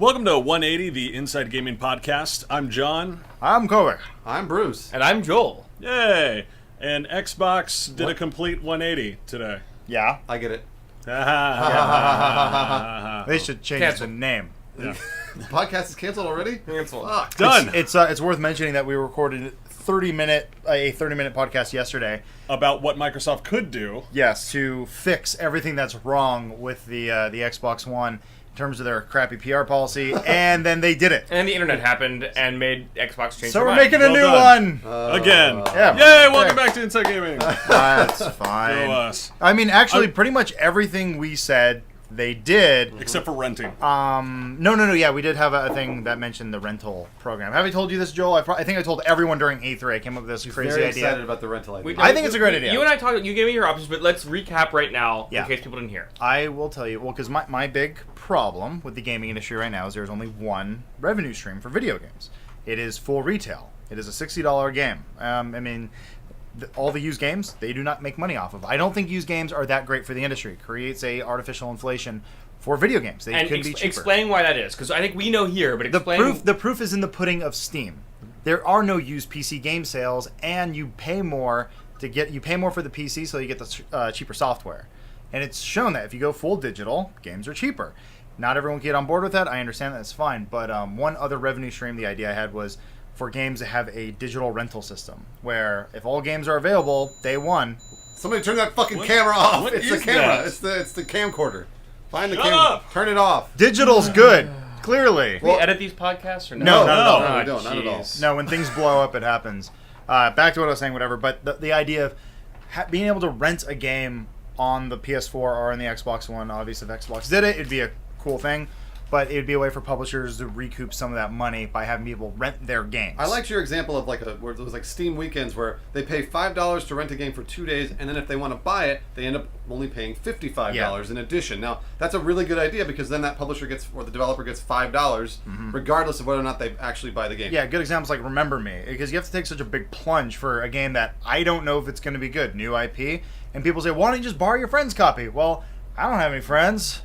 Welcome to 180, the Inside Gaming Podcast. I'm John. I'm Kovac. I'm Bruce. And I'm Joel. Yay! And Xbox did a complete 180 today. Yeah. I get it. They should change the name. Yeah. The podcast is canceled already? Cancel. Fuck. Done. It's worth mentioning that we recorded a 30-minute podcast yesterday. About what Microsoft could do. Yes, to fix everything that's wrong with the Xbox One in terms of their crappy PR policy, and then they did it. And then the internet happened and made Xbox change So their we're mind. making a Well new done. one. Again. Yeah. Yay! Welcome back to Inside Gaming. That's fine. Go us. I mean, actually, pretty much everything we said, they did. Except for renting. No. Yeah, we did have a thing that mentioned the rental program. Have I told you this, Joel? I think I told everyone during E3. I came up with this crazy Very idea. excited about the rental idea. I think it's a great idea. You and I talked. You gave me your options, but let's recap right now Yeah. in case people didn't hear. I will tell you, well, because my big problem with the gaming industry right now is there's only one revenue stream for video games. It is full retail. It is a $60 game. I mean, all the used games, they do not make money off of. I don't think used games are that great for the industry. It creates a artificial inflation for video games. They could be cheaper. Explain why that is, because I think we know here, but explain. The proof is in the pudding of Steam. There are no used PC game sales, and you pay more for the PC, so you get the cheaper software. And it's shown that if you go full digital, games are cheaper. Not everyone can get on board with that. I understand that's fine. But one other revenue stream, the idea I had was for games to have a digital rental system, where if all games are available, day one. Somebody turn that fucking camera off. What It's the is camera. that? It's the camcorder. Find the Shut camera. up! Turn it off. Digital's good, clearly. Do we edit these podcasts or no? No, No, Oh, we don't. Not at all. jeez. No, when things blow up, it happens. Back to what I was saying, whatever. But the idea of being able to rent a game on the PS4 or on the Xbox One, obviously if Xbox did it, it'd be a cool thing. But it would be a way for publishers to recoup some of that money by having people rent their games. I liked your example of where it was like Steam weekends where they pay $5 to rent a game for 2 days, and then if they want to buy it, they end up only paying $55 in addition. Now, that's a really good idea because then that publisher gets, or the developer gets $5 regardless of whether or not they actually buy the game. Yeah, good examples like Remember Me, because you have to take such a big plunge for a game that I don't know if it's going to be good, new IP, and people say, why don't you just borrow your friend's copy? Well, I don't have any friends.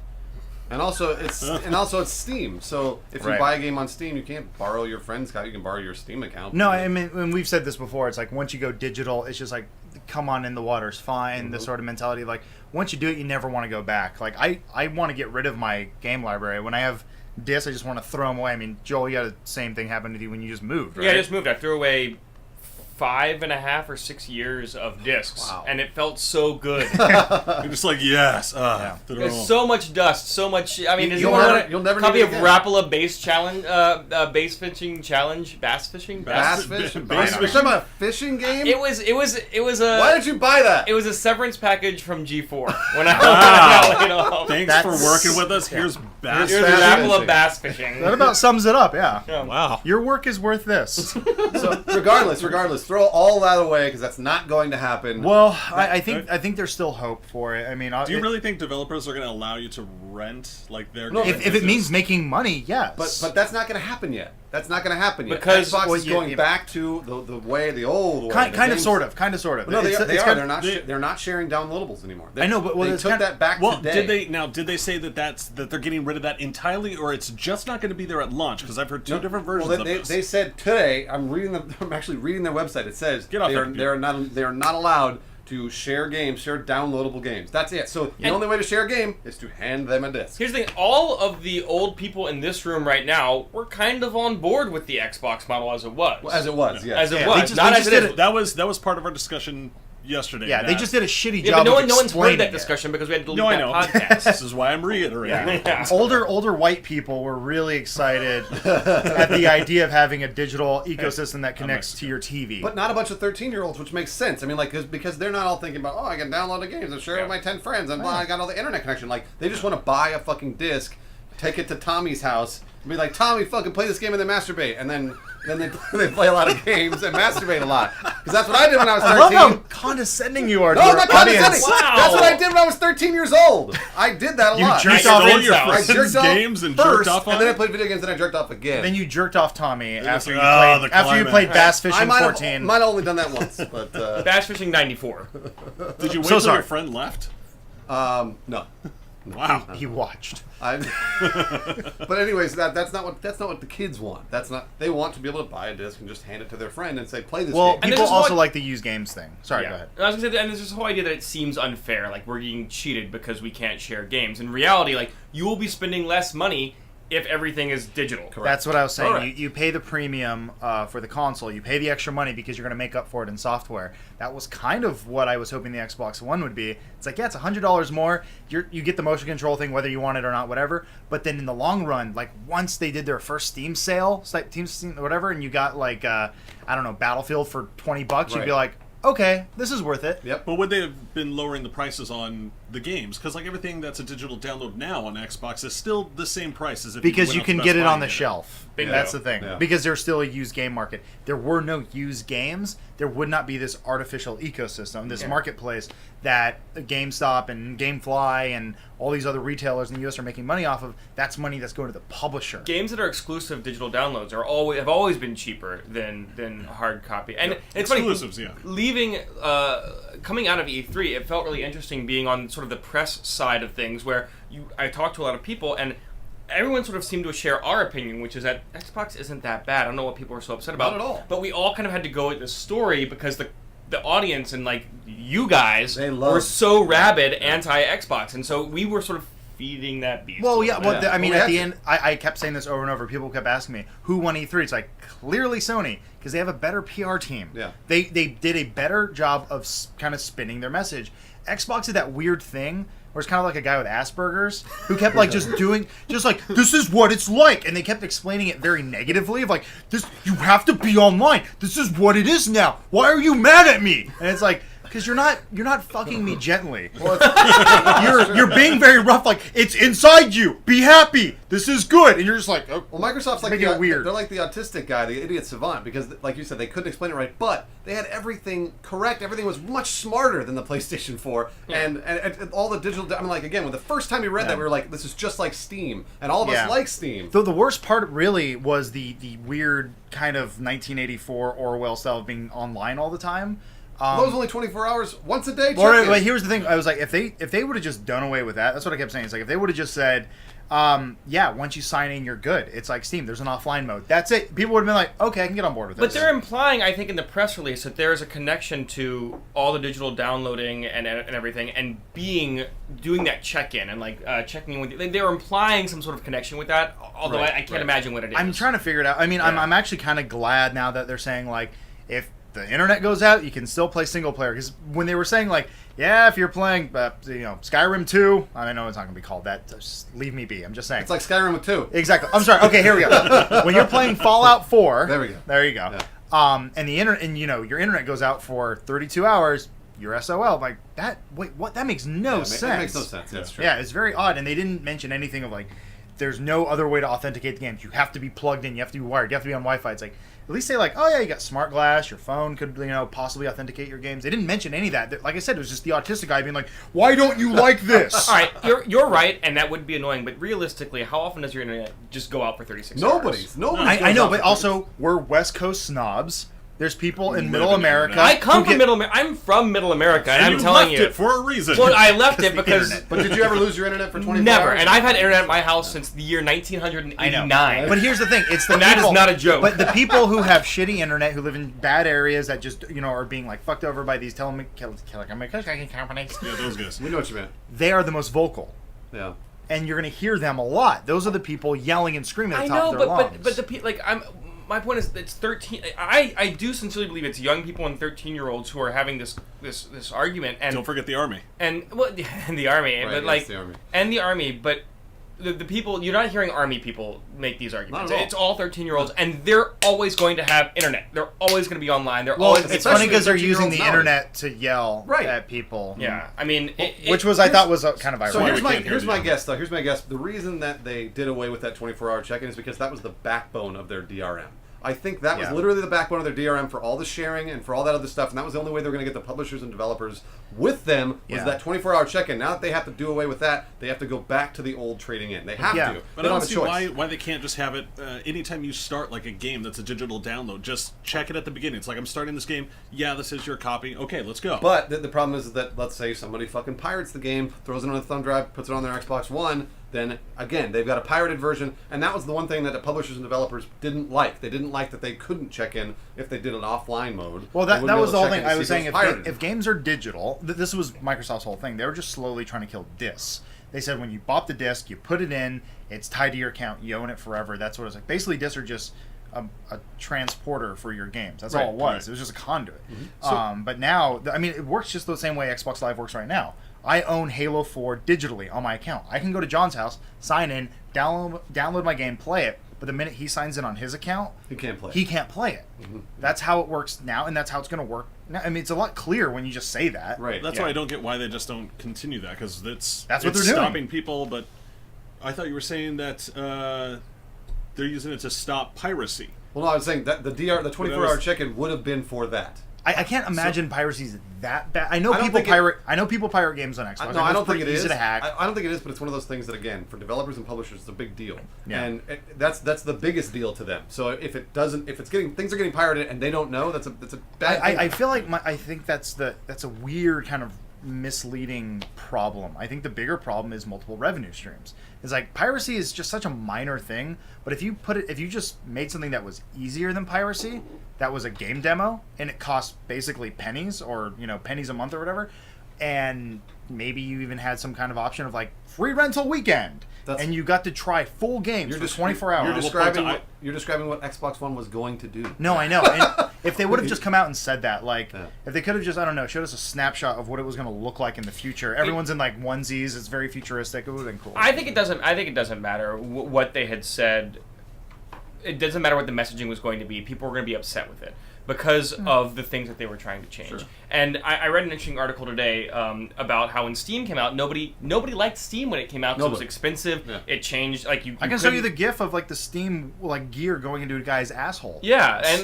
And also it's Steam. So if you Right. buy a game on Steam, you can't borrow your friend's account. You can borrow your Steam account. No, I mean, when we've said this before, it's like once you go digital, it's just like, come on in, the water's fine. This sort of mentality. Like, once you do it, you never want to go back. Like, I want to get rid of my game library. When I have discs, I just want to throw them away. I mean, Joel, you had the same thing happen to you when you just moved, right? Yeah, I just moved. I threw away 5.5 or 6 years of discs, and it felt so good. You're just like, yes. There's so much dust, so much. I mean, You'll never copy need of it again. Rapala bass challenge, bass fishing challenge, bass fishing. Bass fish? Bass You're talking about a fishing game? It was a. Why did you buy that? It was a severance package from G4 when I got laid off. Thanks for working with us. Here's Bass. Here's Bass Rapala fishing. bass fishing. That about sums it up, yeah. Wow. Your work is worth this. So regardless, throw all that away because that's not going to happen. Well, I think there's still hope for it. I mean, Do you really think developers are going to allow you to rent like their No, games? if it means making money, yes. But that's not going to happen yet. That's not going to happen yet. Because- Xbox well, is going back to the old way. kind of, sort of. No, they It's are. kind of- They're not sharing downloadables anymore. I know, but they it's took kind of- that back Well, today. did they say that they're getting rid of that entirely, or it's just not going to be there at launch? Because I've heard two different versions Well, of this. they said today. I'm actually reading their website. It says Get off they that are not allowed to share downloadable games. That's it. So the only way to share a game is to hand them a disc. Here's the thing: all of the old people in this room right now were kind of on board with the Xbox model as it was. As it was, yes. As it Yeah, was, they just- not they as just it did is. it. That was part of our discussion yesterday. Yeah, they just did a shitty Yeah, job but of no one's heard explaining that it. discussion because we had to delete No, I that know. podcast. This is why I'm reiterating. Yeah. Older white people were really excited at the idea of having a digital ecosystem that connects to your TV. But not a bunch of 13-year-olds, which makes sense. I mean, like, because they're not all thinking about, I can download the games and share it with my 10 friends, and blah, I got all the internet connection. Like, they just want to buy a fucking disc, take it to Tommy's house, and be like, Tommy, fucking play this game and then masturbate. And then they play a lot of games and masturbate a lot. Because that's what I did when I was 13. I love how condescending you are to No, I'm your not audience. condescending. Wow. That's what I did when I was 13 years old. I did that a lot. jerked You off stole in your house. I friends' jerked off games and first, jerked off on and then I it? played video games, and I jerked off again. Then you jerked off Tommy after you Oh, played the after you climax. played Bass I Fishing might 14. have only done that once, but Bass Fishing 94. Did you wait So till sorry. your friend left? no. Wow. He watched. But anyways, that's not what the kids want. They want to be able to buy a disc and just hand it to their friend and say, play this Well, game. And people this is also what- like the used games thing. Sorry, go ahead. I was gonna say, and there's this whole idea that it seems unfair, like we're getting cheated because we can't share games. In reality, like you will be spending less money if everything is digital. Correct. That's what I was saying. Correct. You pay the premium for the console. You pay the extra money because you're going to make up for it in software. That was kind of what I was hoping the Xbox One would be. It's like, yeah, it's $100 more. You get the motion control thing, whether you want it or not, whatever. But then in the long run, like once they did their first Steam sale, Steam whatever, and you got like I don't know, Battlefield for $20, you'd be Right. like, okay, this is worth it. Yep. But would they have been lowering the prices on the games? Because like everything that's a digital download now on Xbox is still the same price as if Because went you up to can Best get it Buy on and the did it. shelf. Bingo. That's the thing. Yeah. Because there's still a used game market. There were no used games. There would not be this artificial ecosystem, this marketplace that GameStop and GameFly and all these other retailers in the US are making money off of. That's money that's going to the publisher. Games that are exclusive digital downloads have always been cheaper than hard copy. And it's Exclusives, funny, yeah. leaving coming out of E3, it felt really interesting being on sort of the press side of things, where I talked to a lot of people and everyone sort of seemed to share our opinion, which is that Xbox isn't that bad. I don't know what people are so upset about. Not at all. But we all kind of had to go with this story because the audience and like you guys were so rabid anti-Xbox, and so we were sort of feeding that beast. Well, a yeah. little Well, bit. I mean, Well, at we the have end, I kept saying this over and over. People kept asking me, who won E3? It's like, clearly Sony, because they have a better PR team. Yeah. They did a better job of kind of spinning their message. Xbox did that weird thing where it's kind of like a guy with Asperger's who kept like just like, this is what it's like. And they kept explaining it very negatively of like, this, you have to be online. This is what it is now. Why are you mad at me? And it's like, because you're not fucking me gently. You're being very rough. Like, it's inside you. Be happy. This is good. And you're just like, oh. Well, Microsoft's like Making it weird. They're like the autistic guy, the idiot savant, because, like you said, they couldn't explain it right, but they had everything correct. Everything was much smarter than the PlayStation 4, and all the digital. I mean, like again, when the first time we read that, we were like, "This is just like Steam," and all of us like Steam. Though the worst part really was the weird kind of 1984 Orwell style of being online all the time. Those only 24 hours once a day. But here's the thing: I was like, if they would have just done away with that, that's what I kept saying. It's like if they would have just said, yeah, once you sign in, you're good. It's like Steam. There's an offline mode. That's it. People would have been like, okay, I can get on board with this. But they're implying, I think, in the press release that there is a connection to all the digital downloading and everything, and doing that check-in and like checking in with. They're implying some sort of connection with that. Although I can't imagine what it is. I'm trying to figure it out. I mean, I'm actually kind of glad now that they're saying like, if the internet goes out, you can still play single player. Because when they were saying like, yeah, if you're playing, Skyrim 2, I know it's not going to be called that. Just leave me be. I'm just saying. It's like Skyrim with 2. Exactly. I'm sorry. Okay, here we go. When you're playing Fallout 4, There we go. There you go. Yeah. And the internet, and your internet goes out for 32 hours. You're SOL. Like that. Wait, what? That makes no sense. It makes no sense. That's true. Yeah, it's very odd, and they didn't mention anything of like, there's no other way to authenticate the games. You have to be plugged in. You have to be wired. You have to be on Wi-Fi. It's like, at least say like, oh yeah, you got smart glass. Your phone could possibly authenticate your games. They didn't mention any of that. Like I said, it was just the autistic guy being like, why don't you like this? All right, you're right, and that would be annoying. But realistically, how often does your internet just go out for 36 hours? Nobody's. I know, but also we're West Coast snobs. There's people in Middle in the America. internet. I come from Middle America. I'm from Middle America, and I'm you telling left you. it for a reason. Well, I left it the because internet. But did you ever lose your internet for 24 never, hours? and I've had internet at my house since the year 1989. But here's the thing: it's the And that is people, not a joke. But the people who have shitty internet, who live in bad areas that just are being like fucked over by these telecommunication companies, Yeah, those guys. We know what you meant. they are the most vocal, Yeah. and you're going to hear them a lot. Those are the people yelling and screaming at I the top know, of their lungs. but my point is, it's 13. I do sincerely believe it's young people and 13-year-olds who are having this argument, and Don't forget the army. and the army, Right, but yes, like the army. and the army, but the people, you're not hearing army people make these arguments. Not at all. It's all 13-year-olds, and they're always going to have internet. They're always going to be online. They're well, always. it's especially funny because they're 13-year-olds using the nowadays. internet to yell Right. at people. Yeah, I mean, Which was I thought was kind of ironic. So here's we can't hear here's the my other. guess though. Here's my guess. The reason that they did away with that 24-hour check-in is because that was the backbone of their DRM. I think that was literally the backbone of their DRM for all the sharing and for all that other stuff, and that was the only way they were going to get the publishers and developers with them was that 24-hour check-in. Now that they have to do away with that, they have to go back to the old trading in. They have to. But they I don't don't have a see choice. why they can't just have it anytime you start like a game that's a digital download. Just check it at the beginning. It's like, I'm starting this game. Yeah, this is your copy. Okay, let's go. But the problem is that, let's say somebody fucking pirates the game, throws it on a thumb drive, puts it on their Xbox One, then again, they've got a pirated version, and that was the one thing that the publishers and developers didn't like. They didn't like that they couldn't check in if they did an offline mode. Well, that was the whole thing. I was saying if if games are digital, this was Microsoft's whole thing. They were just slowly trying to kill discs. They said when you bought the disc, you put it in, it's tied to your account, you own it forever. That's what it was like. Basically, discs are just a transporter for your games. That's all it was. Right. It was just a conduit. But now, I mean, it works just the same way Xbox Live works right now. I own Halo 4 digitally on my account. I can go to John's house, sign in, download my game, play it. But the minute he signs in on his account, he can't play it. That's how it works now, and that's how it's going to work now. I mean, it's a lot clearer when you just say that. Right. That's why I don't get why they just don't continue that, because that's what they're doing. Stopping people. But I thought you were saying that they're using it to stop piracy. Well, no, I was saying that the 24-hour check-in would have been for that. I can't imagine piracy's that bad. I know people pirate games on Xbox. No, I don't think it is. Easy to hack. I don't think it is, but it's one of those things that, again, for developers and publishers, it's a big deal, and that's the biggest deal to them. So if things are getting pirated and they don't know, that's a bad thing. I feel like I think that's a weird kind of misleading problem. I think the bigger problem is multiple revenue streams. It's like piracy is just such a minor thing, but if you just made something that was easier than piracy, that was a game demo and it cost basically pennies or pennies a month or whatever, and maybe you even had some kind of option of like free rental weekend. And you got to try full games for 24 hours. You're describing what Xbox One was going to do. No, I know. And if they would have just come out and said that, like, if they could have just, I don't know, showed us a snapshot of what it was going to look like in the future. Everyone's in like onesies. It's very futuristic. It would have been cool. I think it doesn't matter what they had said. It doesn't matter what the messaging was going to be. People were going to be upset with it because of the things that they were trying to change. Sure. And I read an interesting article today about how when Steam came out, nobody liked Steam when it came out because it was expensive. Yeah. It changed. Like I can show you the GIF of like the Steam like gear going into a guy's asshole. Yeah, and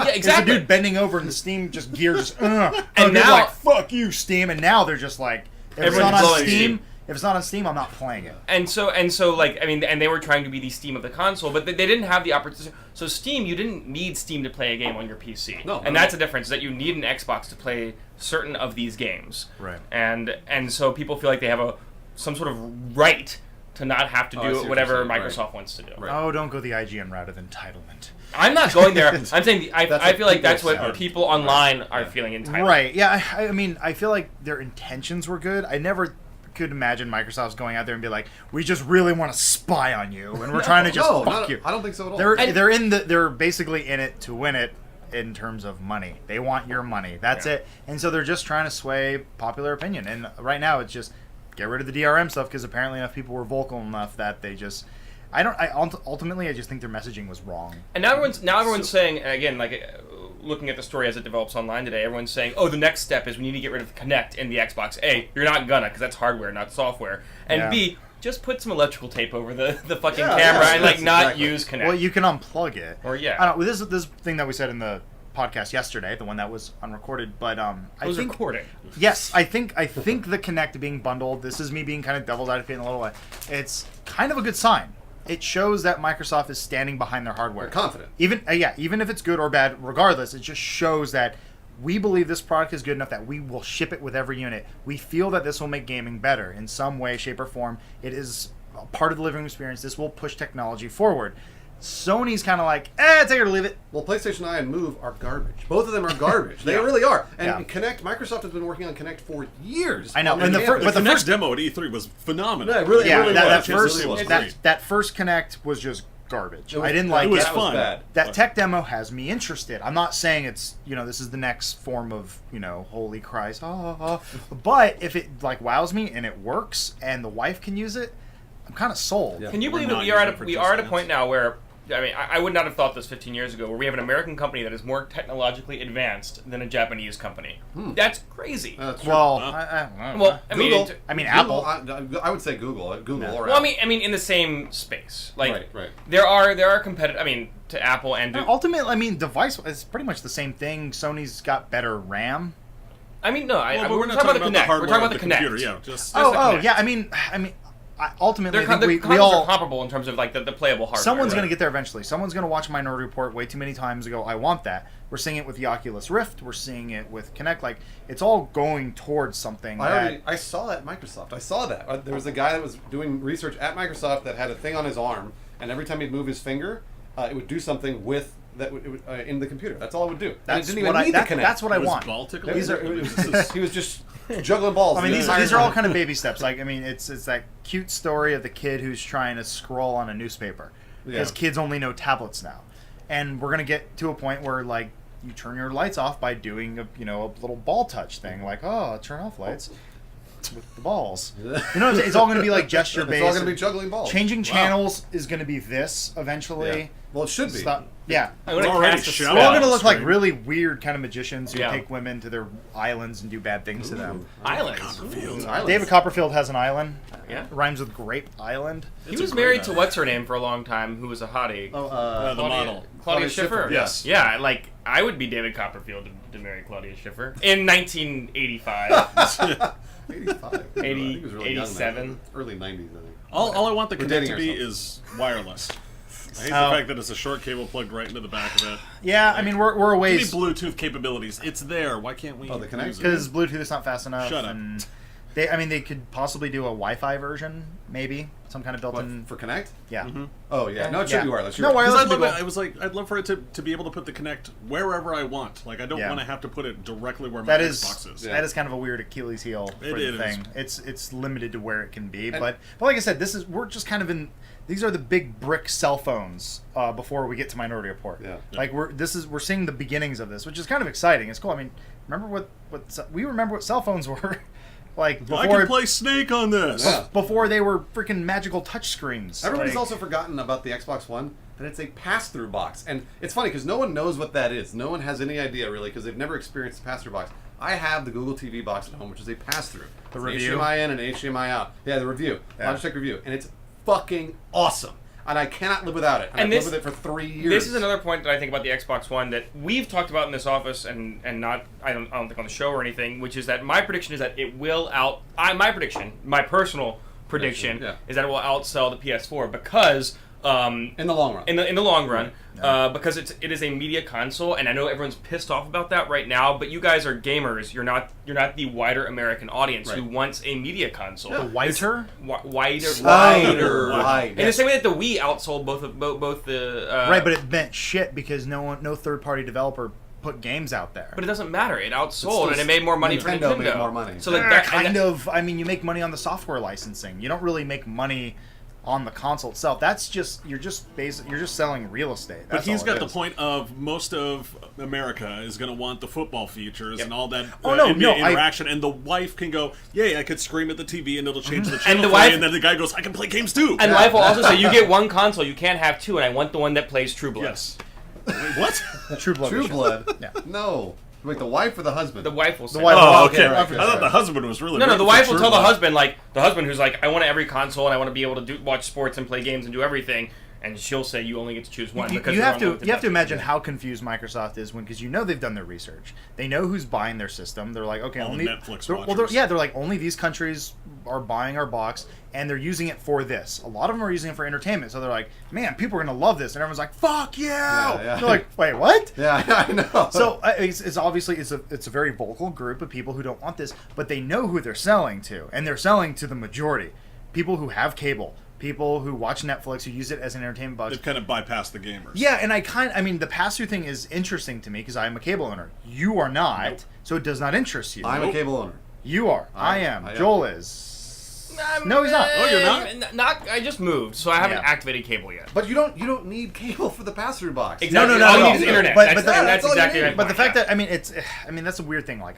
exactly. There's a dude bending over and the Steam just gear just. And now like fuck you Steam, and now they're just like if it's not on Steam. If it's not on Steam, I'm not playing it. And so, like, I mean, and they were trying to be the Steam of the console, but they didn't have the opportunity. So Steam, you didn't need Steam to play a game on your PC. And that's the difference, that you need an Xbox to play certain of these games. Right. And so people feel like they have some sort of right to not have to do whatever Microsoft wants to do. Right. Oh, don't go the IGN route of entitlement. I'm not going there. I'm saying I feel like that's what people online are feeling entitled. Right. Yeah. I mean, I feel like their intentions were good. I never could imagine Microsoft's going out there and be like, we just really want to spy on you and we're trying to just fuck you. I don't think so at all. They're basically in it to win it in terms of money. They want your money. That's it. And so they're just trying to sway popular opinion. And right now it's just get rid of the DRM stuff because apparently enough people were vocal enough that they just ultimately I just think their messaging was wrong. And now everyone's saying, and again, like looking at the story as it develops online today, everyone's saying, oh, the next step is we need to get rid of Kinect in the Xbox. A, you're not gonna, because that's hardware, not software. And B, just put some electrical tape over the fucking camera and not use Kinect. Well, you can unplug it. Or I don't know, this thing that we said in the podcast yesterday, the one that was unrecorded, but I think recording. Yes, I think the Kinect being bundled, this is me being kind of devil's advocate in a little way. It's kind of a good sign. It shows that Microsoft is standing behind their hardware. They're confident. Even if it's good or bad, regardless, it just shows that we believe this product is good enough that we will ship it with every unit. We feel that this will make gaming better in some way, shape, or form. It is a part of the living experience. This will push technology forward. Sony's kind of like, take it or leave it. Well, PlayStation Eye and Move are garbage. Both of them are garbage. They really are. And Kinect, Microsoft has been working on Kinect for years. I know. And the first demo at E3 was phenomenal. Yeah, it really was. That first Kinect was just garbage. I didn't like it. It was fun. That tech demo has me interested. I'm not saying it's, this is the next form of, holy Christ. But if it like wows me and it works and the wife can use it, I'm kind of sold. Yeah. Can you believe that we are at a point now where, I mean, I would not have thought this 15 years ago, where we have an American company that is more technologically advanced than a Japanese company. That's crazy. Well, Google. Apple. I would say Google. Google or Well, Apple. I mean, in the same space. Like, right. There are competitive. I mean, to Apple and do. Ultimately, I mean, device is pretty much the same thing. Sony's got better RAM. I mean, no, Well, but we're talking about the Kinect. We're talking about the Kinect. computer, yeah. Just the Kinect. Yeah. I mean, ultimately, I The think we consoles all are comparable in terms of like the playable hardware. someone's right? going to get there eventually. Someone's going to watch Minority Report way too many times and go, "I want that." We're seeing it with the Oculus Rift. We're seeing it with Kinect. Like, it's all going towards something. I saw that at Microsoft. I saw that. There was a guy that was doing research at Microsoft that had a thing on his arm, and every time he'd move his finger, it would do something with in the computer. That's all it would do. And it didn't even need the Kinect. That's what I want. ball tickling? He was just juggling balls. I mean, the these entire are all time. kind of baby steps. Like, I mean, it's that cute story of the kid who's trying to scroll on a newspaper because Yeah. kids only know tablets now, and we're gonna get to a point where like you turn your lights off by doing a little ball touch thing, like turn off lights with the balls. It's all gonna be like gesture based. It's all going to be juggling balls. Changing channels is gonna be this eventually. Yeah. Well, it should be. Yeah. I'm gonna already cast a shut We're all Yeah, gonna look like screen. really weird kind of magicians who Yeah. take women to their islands and do bad things to them. Islands. Islands. David Copperfield has an island. Yeah. Rhymes with grape island. He It's a was great married to island. what's her name for a long time, who was a hottie. The model. Claudia Schiffer. Yes. Yeah, like I would be David Copperfield to marry Claudia Schiffer in 1985. 85. 80, I think he was really young then. 87. Early 90s, I think. All I want the We're Kinect dating to be ourselves. is wireless. I hate the Oh. fact that it's a short cable plugged right into the back of it. Yeah, I mean we're a Give me ways Bluetooth capabilities. It's there. Why can't we? Oh, the Kinect? use it? because Bluetooth is not fast enough. Shut up. And they could possibly do a Wi-Fi version, maybe some kind of What, built-in. for Kinect? Yeah. Oh, yeah. No, it should Yeah. be wireless. No, You're right. wireless. Because would be I'd love it. cool. I was like, I'd love for it to be able to put the Kinect wherever I want. Like, I don't Yeah. want to have to put it directly where my That Xbox is is. Yeah. that is kind of a weird Achilles heel for It the is. thing. It's limited to where it can be, but like I said, we're just kind of in. These are the big brick cell phones before we get to Minority Report. Yeah. Like we're seeing the beginnings of this, which is kind of exciting. It's cool. I mean, remember we remember what cell phones were like I before can play Snake on this. Yeah. before they were freaking magical touch screens. Everybody's Like, also forgotten about the Xbox One, that it's a pass-through box. And it's funny because no one knows what that is. No one has any idea, really, because they've never experienced a pass-through box. I have the Google TV box at home, which is a pass-through. The It's review? HDMI in and HDMI out. Yeah, the review. Yeah. Logitech review. And it's fucking awesome. And I cannot live without it. And I've this- lived with it for 3 years. This is another point that I think about the Xbox One that we've talked about in this office and not I don't think on the show or anything, which is that my prediction is that it will my personal prediction Yeah. is that it will outsell the PS4 because in the long run. in the long run, because it is a media console, and I know everyone's pissed off about that right now. But you guys are gamers. You're not the wider American audience who Right. wants a media console. the whiter. Wider. Wide. In the same way that the Wii outsold both the Right, but it meant shit because no third-party developer put games out there. But it doesn't matter. It outsold, still- and it made more money for Nintendo Nintendo. made more money. So like that kind of. I mean, you make money on the software licensing. You don't really make money on the console itself. That's just you're just selling real estate. But That's he's all got it the is. point of most of America is going to want the football features and all that Oh, no, NBA no, interaction, and the wife can go, "Yay, I could scream at the TV and it'll change the channel the for wife- me," and then the guy goes, "I can play games too." And Life will also say you get one console, you can't have two, and I want the one that plays True Blood. Yes. Wait, what? True Blood. True edition. Blood? Yeah. No. Wait, the wife or the husband? The wife will say. wife- Oh, okay, okay. right, I okay, thought sorry. the husband was really No, rooting the for wife will True tell the Blood. husband, like, the husband who's like, I want every console and I want to be able to watch sports and play games and do everything. And she'll say you only get to choose one. because You they're have on to with the you have to best. imagine how confused Microsoft is because they've done their research. They know who's buying their system. They're like, okay, All the only Netflix they're- well, watchers. they're like only these countries are buying our box and they're using it for this. A lot of them are using it for entertainment. So they're like, man, people are gonna love this, and everyone's like, fuck yeah! Yeah. They're like, wait, what? Yeah, I know. So it's obviously it's a very vocal group of people who don't want this, but they know who they're selling to, and they're selling to the majority, people who have cable, people who watch Netflix, who use it as an entertainment box. They've kind of bypassed the gamers. Yeah, and I mean, the pass-through thing is interesting to me because I am a cable owner. You are not, Nope. so it does not interest you. I'm a cable owner. You are. I am. I am. Joel is. No, he's not. Oh, you're not? I just moved, so I haven't Yeah. activated cable yet. But you don't need cable for the pass-through box. Exactly. no, All you no. need is internet. But- that's, but that- and that's that's all you exactly need. right. But the fact that I mean, that's a weird thing. Like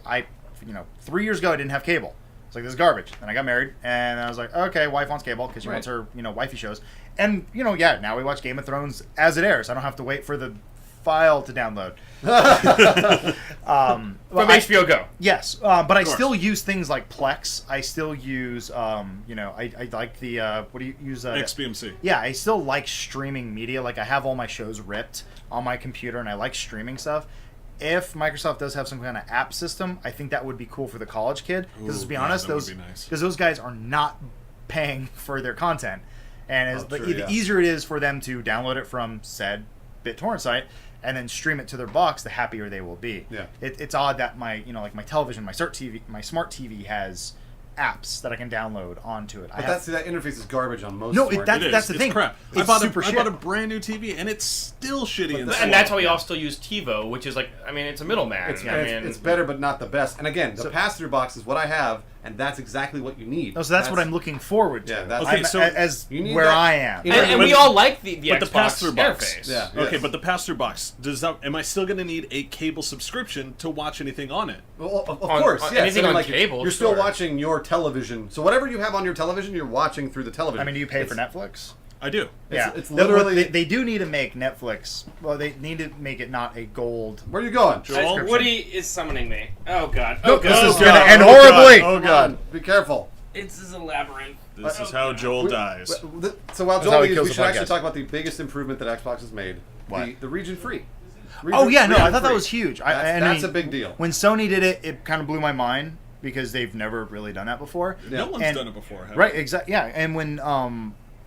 3 years ago, I didn't have cable. It's like, this is garbage. Then I got married, and I was like, okay, wife wants cable because she wants her, wifey shows. And, now we watch Game of Thrones as it airs. I don't have to wait for the file to download. From HBO Go. Yes, but I course. still use things like Plex. I still use, I like the, what do you use? XBMC. Yeah, I still like streaming media. Like, I have all my shows ripped on my computer, and I like streaming stuff. If Microsoft does have some kind of app system, I think that would be cool for the college kid. Because, to be honest, that would those be nice. because those guys are not paying for their content. And true, the easier it is for them to download it from said BitTorrent site and then stream it to their box, the happier they will be. Yeah. It's odd that my my television, my smart TV has apps that I can download onto it. But that interface is garbage on most. No, smart that- It is. that's the It's thing. crap. It's I bought super I shit. bought a brand new TV and it's still shitty and slow. And that's why we all still use TiVo, which is like, I mean, it's a middleman. It's better, but not the best. And again, the pass-through box is what I have, and that's exactly what you need. Oh, so that's what I'm looking forward to. Yeah, that's- Okay, I'm- so as you need where that- I am. you And But- we all like the but the Xbox pass-through box. interface. Yeah. Okay, Yes. but the pass-through box am I still going to need a cable subscription to watch anything on it? Well, of On- course, on yes. anything I mean, on cable, you're still sure. watching your television. So whatever you have on your television, you're watching through the television. I mean, do you pay It's- for Netflix? I do. it's They- literally- they do need to make Netflix. Well, they need to make it not a gold. Where are you going? Joel? Woody is summoning me. Oh god. No, Oh this god. is Oh, gonna God. end Oh, horribly. God. Oh, Come on, be careful. This is a labyrinth. This is how Joel dies. So while That's how Joel he leaves, kills we the should actually podcast. talk about the biggest improvement that Xbox has made. What? The region free. Oh yeah, no, I thought that free. was huge. That's a big deal. When Sony did it, it kind of blew my mind because they've never really done that before. Yeah. No one's And- done it before, have Right, they? exactly. Yeah, and when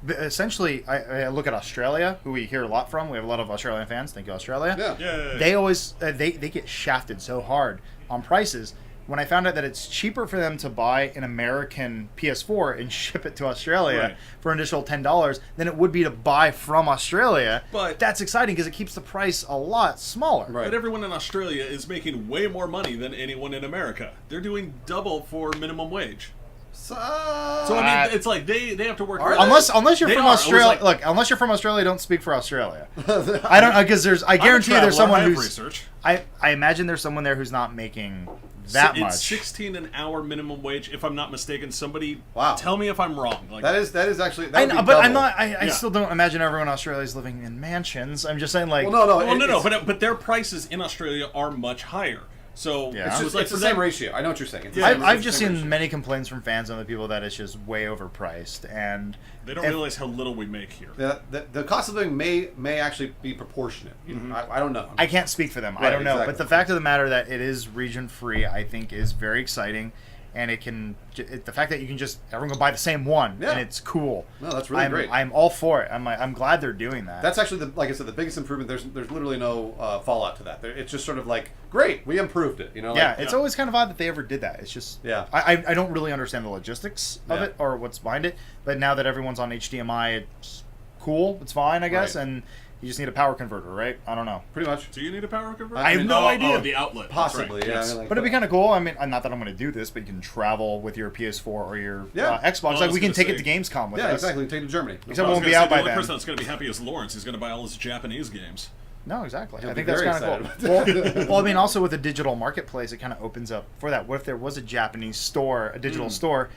essentially I look at Australia, who we hear a lot from. We have a lot of Australian fans. Thank you, Australia. Yeah. Yeah. They always they get shafted so hard on prices. When I found out that it's cheaper for them to buy an American PS4 and ship it to Australia Right. for an additional $10 than it would be to buy from Australia, But- that's exciting because it keeps the price a lot smaller. Right. But everyone in Australia is making way more money than anyone in America. They're doing double for minimum wage. So I mean, it's like they have to work. Are really- they? Unless you're They from are. I was Australia, like- look. Unless you're from Australia, don't speak for Australia. I don't because I guarantee you there's someone I have who's. research. I imagine there's someone there who's not making that It's much. 16 an hour minimum wage, if I'm not mistaken. Somebody Wow. tell me if I'm wrong. Like that is actually. That I would know, be but I'm double. not. I Yeah. still don't imagine everyone in Australia is living in mansions. I'm just saying, like. Well, no. well, no, it's- but their prices in Australia are much higher. So Yeah. I It's, was just, like, it's the for same them- ratio. I know what you're saying. It's the Yeah. same- I've it's just the same seen ratio. many complaints from fans and other people that it's just way overpriced, and They don't if- realize how little we make here. The cost of living may actually be proportionate. I don't know. I can't speak for them. I Right, don't know. exactly. But the fact of the matter that it is region free, I think, is very exciting, and it can the fact that you can just everyone can buy the same one, Yeah. and it's cool. No, that's really great. I'm all for it. I'm glad they're doing that. That's actually like I said, the biggest improvement. There's literally no fallout to that. It's just sort of like great, we improved it. You know? yeah, like, it's yeah. always kind of odd that they ever did that. It's just Yeah. I don't really understand the logistics of Yeah. it or what's behind it. But now that everyone's on HDMI, it's cool. It's fine, I guess. Right. And you just need a power converter, right? I don't know. pretty much. Do you need a power converter? I have no idea. Oh, the outlet. That's Possibly, right. yeah. Yes. I mean, like, But it'd be kind of cool. I mean, not that I'm going to do this, but you can travel with your PS4 or your Yeah. Xbox. Well, I Like was we can gonna take say- it to Gamescom with yeah, us. exactly. Take it to Germany. Except I was won't be gonna say, out by the only then. person that's going to be happy is Lawrence. He's going to buy all his Japanese games. No, exactly. You'll I be think that's very kind of excited cool. about that. Well, I mean, also with the digital marketplace, it kind of opens up for that. What if there was a Japanese store, a digital store,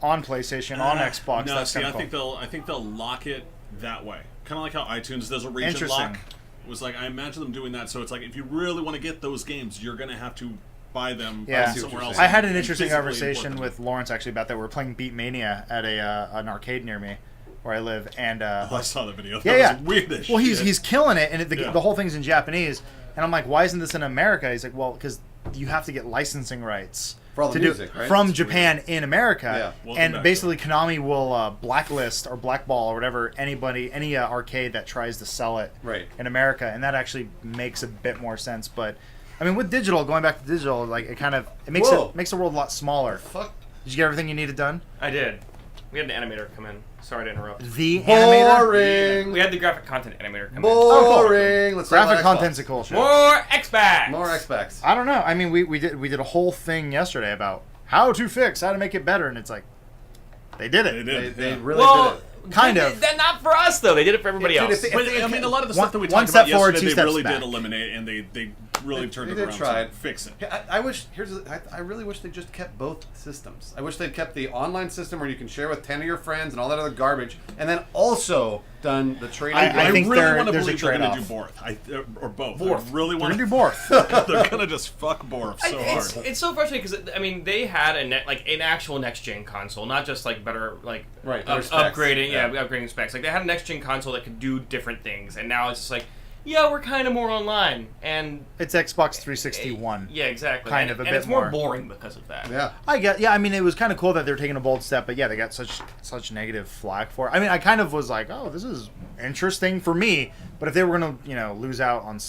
on PlayStation, on Xbox? No, That's see, kind I of cool. think they'll lock it that way. Kind of like how iTunes does a region Interesting. lock. It was like I imagine them doing that. So it's like if you really want to get those games, you're going to have to buy them Yeah. somewhere else. I had an and interesting physically conversation import them. with Lawrence actually about that. We were playing Beat Mania at an arcade near me, where I live, and Oh, I saw the video. yeah, That yeah. was weird as Well, shit. he's killing it, and Yeah. the whole thing's in Japanese. And I'm like, why isn't this in America? He's like, well, because you have to get licensing rights For all the to do music, right? from That's Japan in America. Yeah. Welcome And back, basically, Konami will blacklist or blackball or whatever any arcade that tries to sell it Right. in America, and that actually makes a bit more sense. But I mean, with digital, going back to digital, like it makes Whoa. makes the world a lot smaller. Fuck. Did you get everything you needed done? I did. We had an animator come in. Sorry to interrupt. The animator. Boring. We had the graphic content animator come Boring. Let's talk Graphic about content's a Xbox. cool in. shit. More Xbox. More Xbox. I don't know. I mean, we did a whole thing yesterday about how to make it better, and it's like they did They it. did. They yeah. really Well, did it. Kind they- of. They're not for us though. They did it for everybody Dude, else. if But I mean, a lot of the One- stuff that we one talked step about forward, yesterday, two they steps really back. did eliminate, and they really turned they it did around. try So it. fix it. Yeah, I wish. I really wish they just kept both systems. I wish they'd kept the online system where you can share with 10 of your friends and all that other garbage, and then also done the trading. I think really want to there's a believe they're going to do trade-off. both. Or both. Borth. I really We're want gonna do to. Borth. They're going to just fuck Borth so hard. It's so frustrating because I mean they had an actual next gen console, not just like better better specs. upgrading, upgrading specs. Like they had a next gen console that could do different things, and now it's just like, yeah, we're kind of more online, and It's Xbox 361. yeah, exactly, Kind and, of a and bit it's more more. boring because of that. Yeah. I mean, it was kind of cool that they're taking a bold step, but yeah, they got such negative flack for it. I mean, I kind of was like, oh, this is interesting for me, but if they were going to, lose out on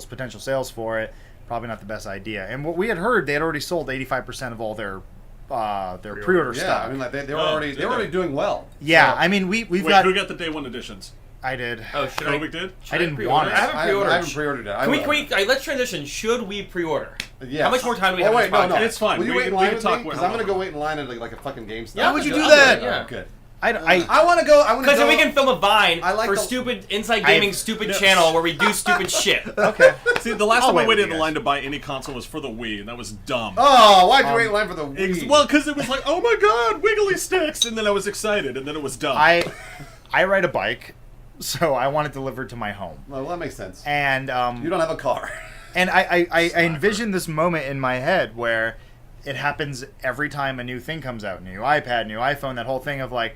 potential sales for it, probably not the best idea. And what we had heard, they had already sold 85% of all their pre-order Yeah, stock. I mean, like they were already doing well. Yeah, So- I mean, we've Wait, got. who got the day one editions? I did. Oh, should I? Kovic did? I didn't pre-order? want it. I haven't pre-ordered. I haven't pre-ordered it. Can we let's transition. Should we pre-order? Yes. How much more time do we Oh have? wait, in no, this no. podcast? It's fine. Will you We- wait in we line can with talk me? with- Because I'm gonna go wait in line at like a fucking GameStop. Yeah, Why would you do I'll that? it, yeah. Oh, good. I I want to go. I want to Because go. then we can film a Vine I like for the- stupid Inside Gaming stupid Yeah. channel where we do stupid shit. Okay. See, the last I'll time I wait with waited you in the guys. line to buy any console was for the Wii, and that was dumb. Oh, why'd you wait in line for the Wii? Well, because it was like, oh my god, wiggly sticks, and then I was excited, and then it was dumb. I ride a bike, so I want it delivered to my home. Well, that makes sense. And You don't have a car. And I envision this moment in my head where it happens every time a new thing comes out. New iPad, new iPhone, that whole thing of like,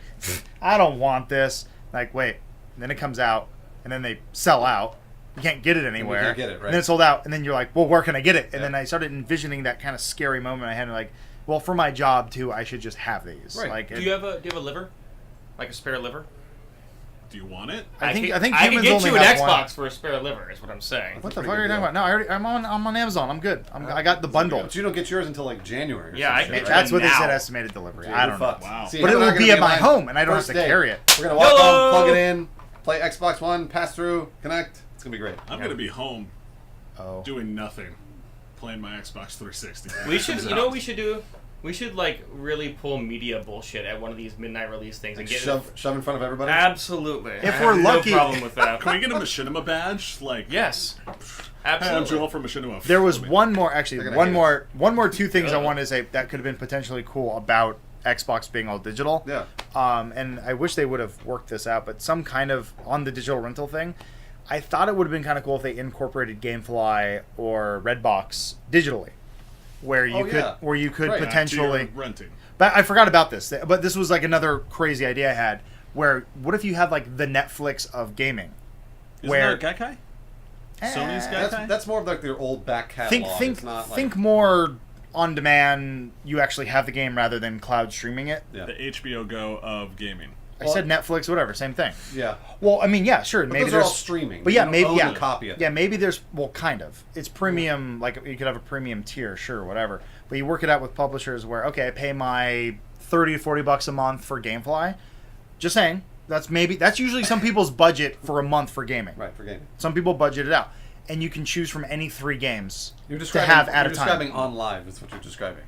I don't want this. Like, wait. And then it comes out, and then they sell out. You can't get it anywhere. can't get it, right. And then it's sold out, and then you're like, well, where can I get it? And Yeah. then I started envisioning that kind of scary moment I had, like, well, for my job, too, I should just have these. Right. Like, Do you have a liver? Like a spare liver? Do you want it? I think I can humans get only you an have Xbox one. for a spare liver. Is what I'm saying. What the pretty fuck are you good talking deal. about? No, I'm on Amazon. I'm good. I got the bundle. But you don't get yours until like January. Or Yeah, some I shit, can right? That's what they now. said estimated delivery. Dude, I you're don't know. fucked. Wow. See, But it we're will not gonna be at in my line home, and I don't have first to day. carry it. We're gonna walk Hello. home, plug it in, play Xbox One, pass through, connect. It's gonna be great. I'm going to be home Oh. doing nothing, playing my Xbox 360. We should. You know what we should do? We should like really pull media bullshit at one of these midnight release things and get Shove in front of everybody. Absolutely. If I we're have lucky- no problem with that. Can we get a Machinima badge? Like, Yes. hey, I'm Absolutely. Joel from Machinima. There was Follow me. one more, actually, They're gonna one more two things I Ugh. wanted to say that could have been potentially cool about Xbox being all digital. Yeah. And I wish they would have worked this out, but some kind of on the digital rental thing. I thought it would have been kind of cool if they incorporated GameFly or Redbox digitally, where you could Right. potentially. Back to your renting. But I forgot about this. But this was like another crazy idea I had. Where what if you had like the Netflix of gaming? Isn't Where- that Gaikai? Sony's Gaikai? That's more of like their old back catalog. Think It's not think like, more on demand. You actually have the game rather than cloud streaming it. Yeah. The HBO Go of gaming. I said Netflix, whatever, same thing. Yeah. Well, I mean, yeah, sure. But maybe those are there's all streaming. But You yeah, don't maybe own yeah, a copy of it. yeah, maybe there's kind of. It's premium, like you could have a premium tier, sure, whatever. But you work it out with publishers where okay, I pay my $30 to $40 a month for GameFly. Just saying, that's usually some people's budget for a month for gaming. Right, for gaming. Some people budget it out, and you can choose from any 3 games You're to describing, have at you're a time. describing on live is what you're describing.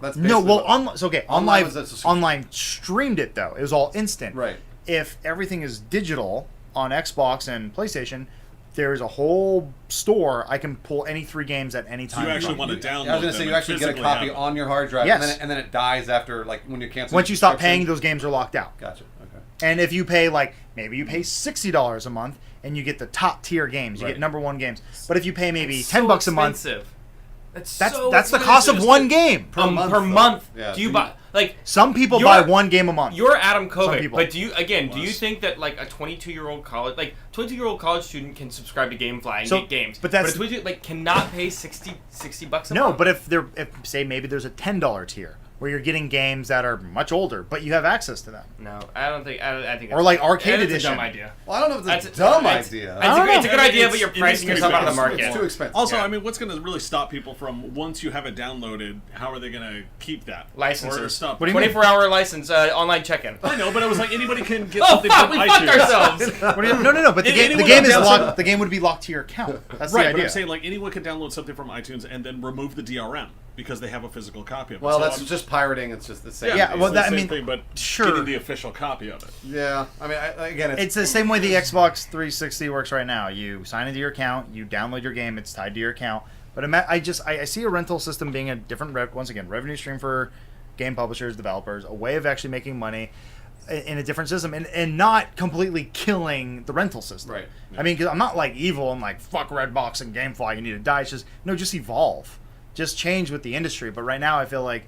That's No, basically well, what- online was a subscription. online streamed it though. It was all instant. Right. If everything is digital on Xbox and PlayStation, there's a whole store. I can pull any 3 games at any So time. you actually from. want to download I was gonna say them you and actually get a physically copy have them. on your hard drive, Yes. and then it dies after like when you cancel. Once the you stop subscription. paying, those games are locked out. Gotcha. Okay. And if you pay maybe you pay $60 a month and you get the top tier games, you Right. get number 1 games. But if you pay maybe It's $10 so a month, expensive. That's that's the cost of expensive. 1 game. Per month, per though. month. Yeah, Do you so buy like Some people You're- buy 1 game a month. you're Adam Some Kovic, people. but do you Less. think that like a 22-year-old college student can subscribe to GameFly and So- get games, but that's- a 22 cannot pay $60 $60 a No, month? but if say maybe there's a $10 tier where you're getting games that are much older, but you have access to them. no, I don't think. I think. Or like Arcade that's Edition. a dumb idea. Well, I don't know if it's a That's- dumb it's- idea. I don't know. It's a good I mean, idea, but you're it pricing needs to yourself be out of the It's market. too expensive. Also, Yeah. I mean, what's going to really stop people from once you have it downloaded? How are they going to keep that Licenses. Or stop? What do you mean? 24-hour license, online check-in. I know, but it was like anybody can get Oh something fuck! from We iTunes. fucked ourselves. What do you, no, but the Anyone game is can download- locked. The game would be locked to your account. That's Right, the but idea. I'm saying like anyone could download something from iTunes and then remove the DRM because they have a physical copy of it. Well, So that's I'm- just pirating. It's just the same. Yeah, it's well, the that- I same mean, thing, but sure. getting the official copy of it. Yeah, I mean, again, It's the same way the Xbox 360 works right now. You sign into your account, you download your game, it's tied to your account. But I see a rental system being a different once again revenue stream for game publishers, developers, a way of actually making money in a different system, and not completely killing the rental system. Right. I mean, 'cause I'm not like evil and like fuck Redbox and GameFly, you need to die. It's just just evolve, just change with the industry. But right now, I feel like,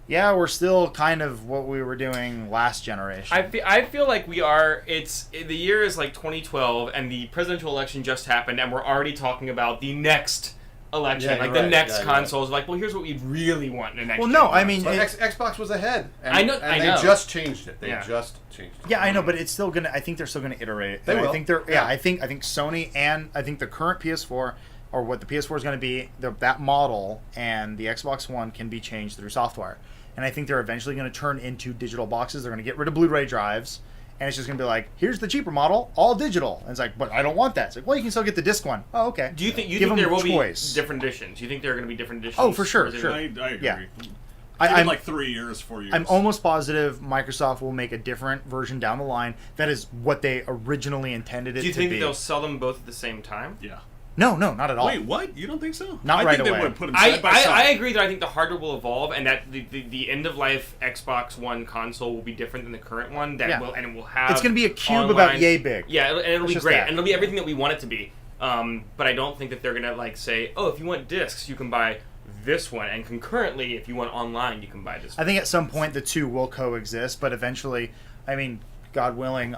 yeah, we're still kind of what we were doing last generation. I feel like we are. The year is like 2012, and the presidential election just happened, and we're already talking about the next election, Yeah, like you're the right. next Yeah, you're consoles. Like, well, here's what we really want in the next. Well, no, gen I mean, But Xbox was ahead. And, I know- And I they know. just changed it. They Yeah. just changed it. yeah, I know, but it's still gonna. I think they're still gonna iterate. They And will. I think they're. Yeah. I think Sony and I think the current PS4 or what the PS4 is going to be, that model and the Xbox One can be changed through software. And I think they're eventually going to turn into digital boxes. They're going to get rid of Blu-ray drives, and it's just going to be like, here's the cheaper model, all digital. And it's like, but I don't want that. It's like, well, you can still get the disc one. Oh, okay. Do you think Give them there will choice. be different editions? Do you think there are going to be different editions? Oh, for sure, Or is it- sure. I agree. Yeah. I'm I'm like 3 years, 4 years. I'm almost positive Microsoft will make a different version down the line. That is what they originally intended it Do you to think be. that they'll sell them both at the same time? Yeah. No, not at all. Wait, what? You don't think so? Not I right think away. They would put them I side by side. I agree that I think the hardware will evolve, and that the end of life Xbox One console will be different than the current one. That Yeah. will and it will have. It's going to be a cube online- about yay big. Yeah, and it'll It's be just great, that. and it'll be everything that we want it to be. But I don't think that they're gonna like say, oh, if you want discs, you can buy this one, and concurrently, if you want online, you can buy this. I think at some point the two will coexist, but eventually, I mean, God willing,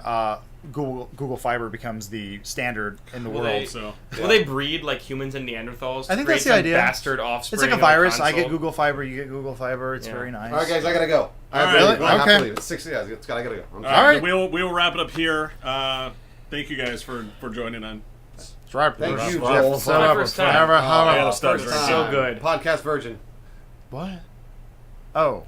Google Fiber becomes the standard in the Will world. they- So Will they breed like humans and Neanderthals? I think create that's the some idea. Bastard offspring. It's like a of virus. I console? get Google Fiber, you get Google Fiber. It's Yeah. very nice. All right, guys, I gotta go. I have All to right, leave. well, I have okay. to leave. It's 6. Yeah, I gotta go. I'm all sorry. right. we will wrap it up here. Thank you guys for joining on. That's right. Thank you, Forever, Joel. forever, First time. forever, I gotta forever. start First drinking. So time. good. Podcast virgin. What? Oh.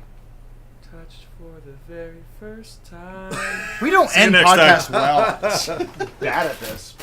Touched for the very first time. We don't you end next time. podcasts well. Bad at this.